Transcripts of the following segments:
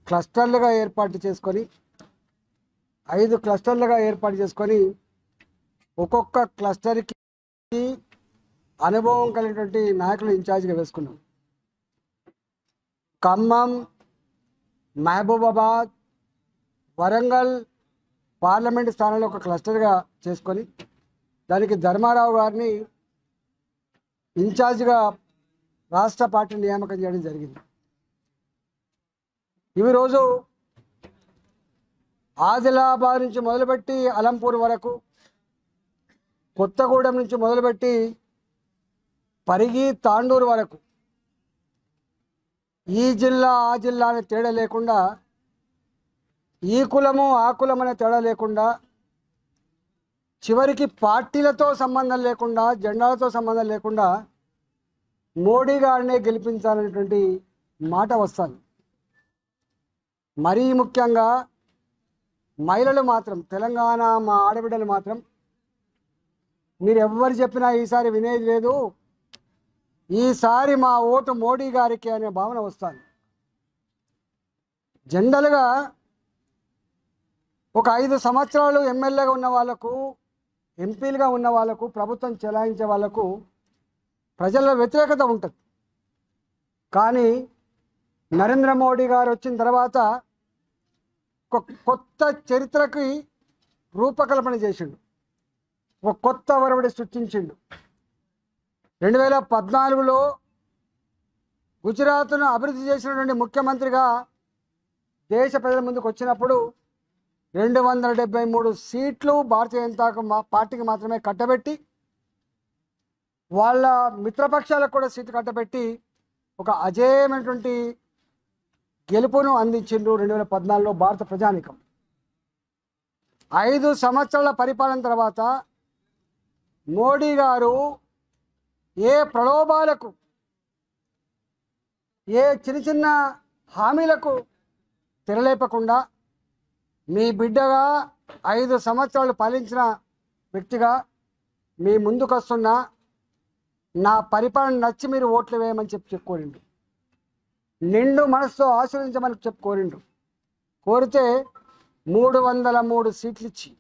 క్లస్టర్లుగా ఏర్పాటు చేసుకొని 5 క్లస్టర్లుగా ఏర్పాటు చేసుకొని ఒక్కొక్క క్లస్టర్కి అనుభవం కలిగినటువంటి నాయకులు ఇన్ఛార్జిగా వేసుకున్నాం. ఖమ్మం, మహబూబాబాద్, వరంగల్ పార్లమెంట్ స్థానంలో ఒక క్లస్టర్గా చేసుకొని దానికి ధర్మారావు గారిని ఇన్ఛార్జిగా రాష్ట్ర పార్టీ నియామకం చేయడం జరిగింది. ఇవి రోజు ఆదిలాబాద్ నుంచి మొదలుపెట్టి అలంపూర్ వరకు, కొత్తగూడెం నుంచి మొదలుపెట్టి పరిగి తాండూరు వరకు ఈ జిల్లా ఆ జిల్లా అనే తేడా లేకుండా, ఈ కులము ఆ కులం అనే తేడా లేకుండా, చివరికి పార్టీలతో సంబంధం లేకుండా, జెండాలతో సంబంధం లేకుండా మోడీ గారినే గెలిపించాలనేటువంటి మాట వస్తుంది. మరీ ముఖ్యంగా మహిళలు మాత్రం, తెలంగాణ మా ఆడబిడ్డలు మాత్రం, మీరు ఎవ్వరు చెప్పినా ఈసారి వినేది లేదు, ఈసారి మా ఓటు మోడీ గారికి అనే భావన వస్తుంది. జనరల్గా ఒక 5 సంవత్సరాలు ఎమ్మెల్యేగా ఉన్న వాళ్ళకు, ఎంపీలుగా ఉన్న వాళ్ళకు, ప్రభుత్వం చెలాయించే వాళ్ళకు ప్రజల్లో వ్యతిరేకత ఉంటుంది. కానీ నరేంద్ర మోడీ గారు వచ్చిన తర్వాత ఒక కొత్త చరిత్రకి రూపకల్పన చేసిండు, ఒక కొత్త ఒరవడి సృష్టించిండు. 2014లో గుజరాత్ను అభివృద్ధి చేసినటువంటి ముఖ్యమంత్రిగా దేశ ప్రజల ముందుకు వచ్చినప్పుడు 273 సీట్లు భారతీయ జనతా పార్టీకి మాత్రమే కట్టబెట్టి, వాళ్ళ మిత్రపక్షాలకు కూడా సీట్లు కట్టబెట్టి ఒక అజేయమైనటువంటి గెలుపును అందించిండు 2014లో భారత ప్రజానీకం. 5 సంవత్సరాల పరిపాలన తర్వాత మోడీ గారు ఏ ప్రలోభాలకు, ఏ చిన్న చిన్న హామీలకు తెరలేపకుండా మీ బిడ్డగా 5 సంవత్సరాలు పాలించిన వ్యక్తిగా మీ ముందుకు వస్తున్న, నా పరిపాలన నచ్చి మీరు ఓట్లు వేయమని చెప్పుకోరిండు. నిండు మనసుతో ఆశీర్వదించమని కోరిండు. కోరితే 303 సీట్లు ఇచ్చి,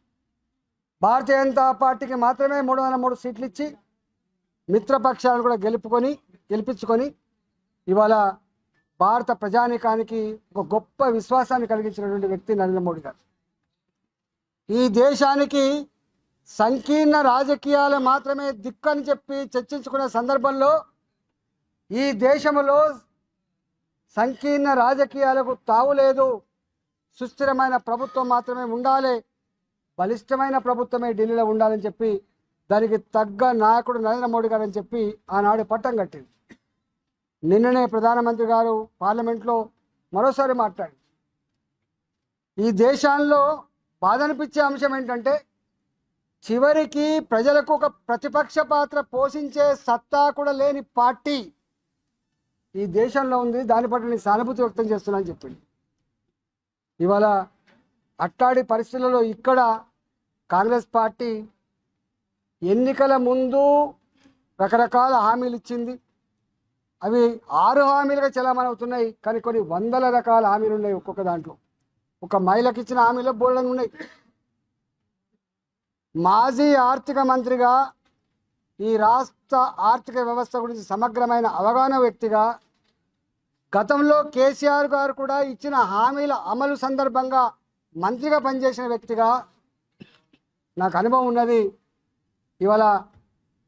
భారతీయ జనతా పార్టీకి మాత్రమే 303 సీట్లు ఇచ్చి మిత్రపక్షాలను కూడా గెలిపించుకొని ఇవాళ భారత ప్రజానీకానికి ఒక గొప్ప విశ్వాసాన్ని కలిగించినటువంటి వ్యక్తి నరేంద్ర మోడీ గారు. ఈ దేశానికి సంకీర్ణ రాజకీయాలు మాత్రమే దిక్కని చెప్పి చర్చించుకునే సందర్భంలో ఈ దేశంలో సంకీర్ణ రాజకీయాలకు తావులేదు, సుస్థిరమైన ప్రభుత్వం మాత్రమే ఉండాలి, బలిష్టమైన ప్రభుత్వమే ఢిల్లీలో ఉండాలని చెప్పి దానికి తగ్గ నాయకుడు నరేంద్ర మోడీ గారు అని చెప్పి ఆనాడు పట్టం కట్టింది. నిన్ననే ప్రధానమంత్రి గారు పార్లమెంట్లో మరోసారి మాట్లాడి, ఈ దేశంలో బాధ అనిపించే అంశం ఏంటంటే చివరికి ప్రజలకు ఒక ప్రతిపక్ష పాత్ర పోషించే సత్తా కూడా లేని పార్టీ ఈ దేశంలో ఉంది, దాని పట్ల నేను సానుభూతి వ్యక్తం చేస్తున్నా అని చెప్పింది. ఇవాళ అట్టాడి పరిస్థితులలో ఇక్కడ కాంగ్రెస్ పార్టీ ఎన్నికల ముందు రకరకాల హామీలు ఇచ్చింది. అవి 6 హామీలుగా చలామణి అవుతున్నాయి. కానీ కొన్ని వందల రకాల హామీలు ఉన్నాయి. ఒక్కొక్క దాంట్లో ఒక మహిళకి ఇచ్చిన హామీలో బోల్డని ఉన్నాయి. మాజీ ఆర్థిక మంత్రిగా, ఈ రాష్ట్ర ఆర్థిక వ్యవస్థ గురించి సమగ్రమైన అవగాహన వ్యక్తిగా, గతంలో కేసీఆర్ గారు కూడా ఇచ్చిన హామీల అమలు సందర్భంగా మంత్రిగా పనిచేసిన వ్యక్తిగా నాకు అనుభవం ఉన్నది. ఇవాళ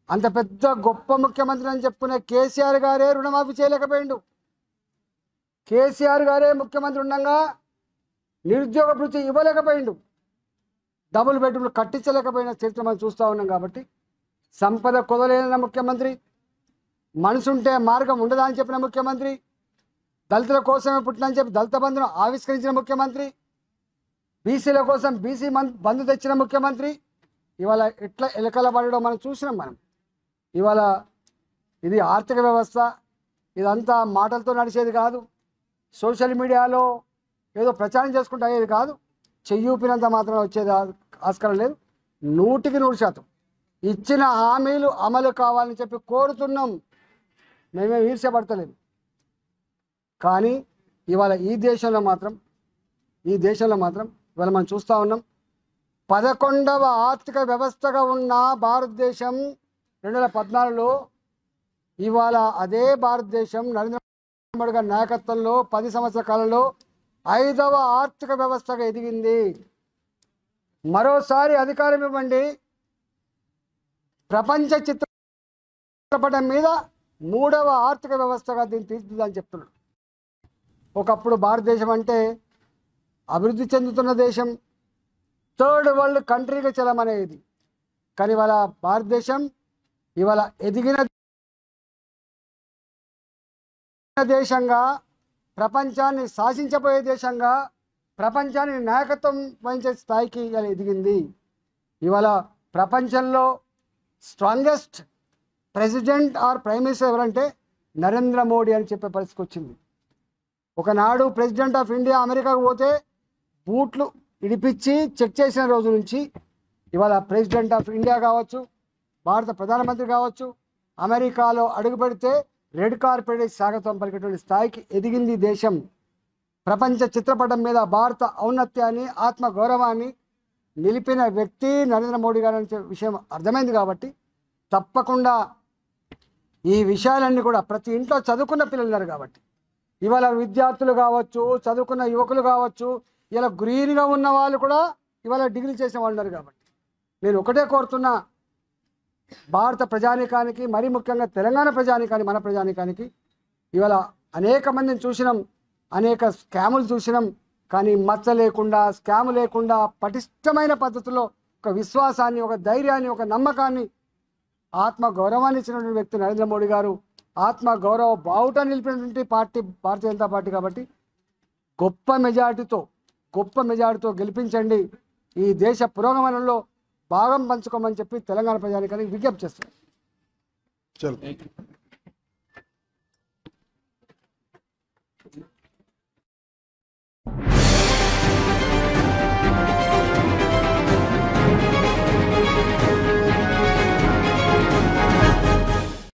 అంత పెద్ద గొప్ప ముఖ్యమంత్రి అని చెప్పుకునే కేసీఆర్ గారే రుణమాఫీ చేయలేకపోయిండు. కేసీఆర్ గారే ముఖ్యమంత్రి ఉండగా నిరుద్యోగ భృతి ఇవ్వలేకపోయిండు, డబుల్ బెడ్రూమ్లు కట్టించలేకపోయిన చరిత్ర మనం చూస్తూ ఉన్నాం. కాబట్టి సంపద కొదలేన ముఖ్యమంత్రి, మనసుంటే మార్గం ఉండదా అని చెప్పిన ముఖ్యమంత్రి, దళితుల కోసమే పుట్టినని చెప్పి దళిత బంధును ఆవిష్కరించిన ముఖ్యమంత్రి, బీసీల కోసం బీసీ బంధు తెచ్చిన ముఖ్యమంత్రి, ఇవాళ ఎట్లా ఎలకల పడడం మనం చూసినాం. మనం ఇవాళ ఇది ఆర్థిక వ్యవస్థ, ఇదంతా మాటలతో నడిచేది కాదు, సోషల్ మీడియాలో ఏదో ప్రచారం చేసుకుంటూ అయ్యేది కాదు, చెయ్యూపినంత మాత్రం వచ్చేది ఆస్కారం లేదు. 100% ఇచ్చిన హామీలు అమలు కావాలని చెప్పి కోరుతున్నాం. మేమేం ఈర్ష్యపడతలేదు. కానీ ఇవాళ ఈ దేశంలో మాత్రం ఈ దేశంలో మాత్రం ఇవాళ మనం చూస్తూ ఉన్నాం. 11వ ఆర్థిక వ్యవస్థగా ఉన్న భారతదేశం 2014లో ఇవాళ అదే భారతదేశం నరేంద్ర మోడీ గారి నాయకత్వంలో 10 సంవత్సరాల కాలంలో 5వ ఆర్థిక వ్యవస్థగా ఎదిగింది. మరోసారి అధికారం ఇవ్వండి, ప్రపంచ చిత్రపటం మీద 3వ ఆర్థిక వ్యవస్థగా దీన్ని తీర్చిదిద్దాలని చెప్తున్నాడు. ఒకప్పుడు భారతదేశం అంటే అభివృద్ధి చెందుతున్న దేశం, థర్డ్ వరల్డ్ కంట్రీగా చలమనేది. కానీ ఇవాళ భారతదేశం ఇవాళ ఎదిగిన దేశంగా, ప్రపంచాన్ని శాసించబోయే దేశంగా, ప్రపంచాన్ని నాయకత్వం వహించే స్థాయికి ఇవాళ ఎదిగింది. ఇవాళ ప్రపంచంలో strongest president or prime minister ఎవరంటే నరేంద్ర మోడీ అని చెప్పే పరిస్థితికి వచ్చింది. ఒకనాడు ప్రెసిడెంట్ ఆఫ్ ఇండియా అమెరికాకు పోతే బూట్లు ఇడిపించి చెక్ చేసిన రోజు నుంచి ఇవాళ ప్రెసిడెంట్ ఆఫ్ ఇండియా కావచ్చు, భారత ప్రధానమంత్రి కావచ్చు, అమెరికాలో అడుగు పెడితే రెడ్ కార్పెట్ స్వాగతం పలికేటువంటి స్థాయికి ఎదిగింది దేశం. ప్రపంచ చిత్రపటం మీద భారత ఔన్నత్యాన్ని, ఆత్మ గౌరవాన్ని నిలిపిన వ్యక్తి నరేంద్ర మోడీ గారు అనే విషయం అర్థమైంది. కాబట్టి తప్పకుండా ఈ విషయాలన్నీ కూడా ప్రతి ఇంట్లో చదువుకున్న పిల్లలు ఉన్నారు కాబట్టి, ఇవాళ విద్యార్థులు కావచ్చు, చదువుకున్న యువకులు కావచ్చు, ఇలా గ్రీన్గా ఉన్న వాళ్ళు కూడా ఇవాళ డిగ్రీ చేసిన వాళ్ళు ఉన్నారు. కాబట్టి నేను ఒకటే కోరుతున్నా, భారత ప్రజానీకానికి, మరీ ముఖ్యంగా తెలంగాణ ప్రజానీకానికి, మన ప్రజానీకానికి ఇవాళ అనేక మందిని చూసినాం, అనేక స్కాములు చూసినాం. కానీ మచ్చ లేకుండా, స్కాము లేకుండా పటిష్టమైన పద్ధతిలో ఒక విశ్వాసాన్ని, ఒక ధైర్యాన్ని, ఒక నమ్మకాన్ని, ఆత్మ గౌరవాన్ని ఇచ్చినటువంటి వ్యక్తి నరేంద్ర మోడీ గారు. ఆత్మ గౌరవ బావుట నిలిపినటువంటి పార్టీ భారతీయ జనతా పార్టీ. కాబట్టి గొప్ప మెజార్టీతో గెలిపించండి, ఈ దేశ పురోగమనంలో భాగం పంచుకోమని చెప్పి తెలంగాణ ప్రజానీకానికి విజ్ఞప్తి చేస్తున్నాను.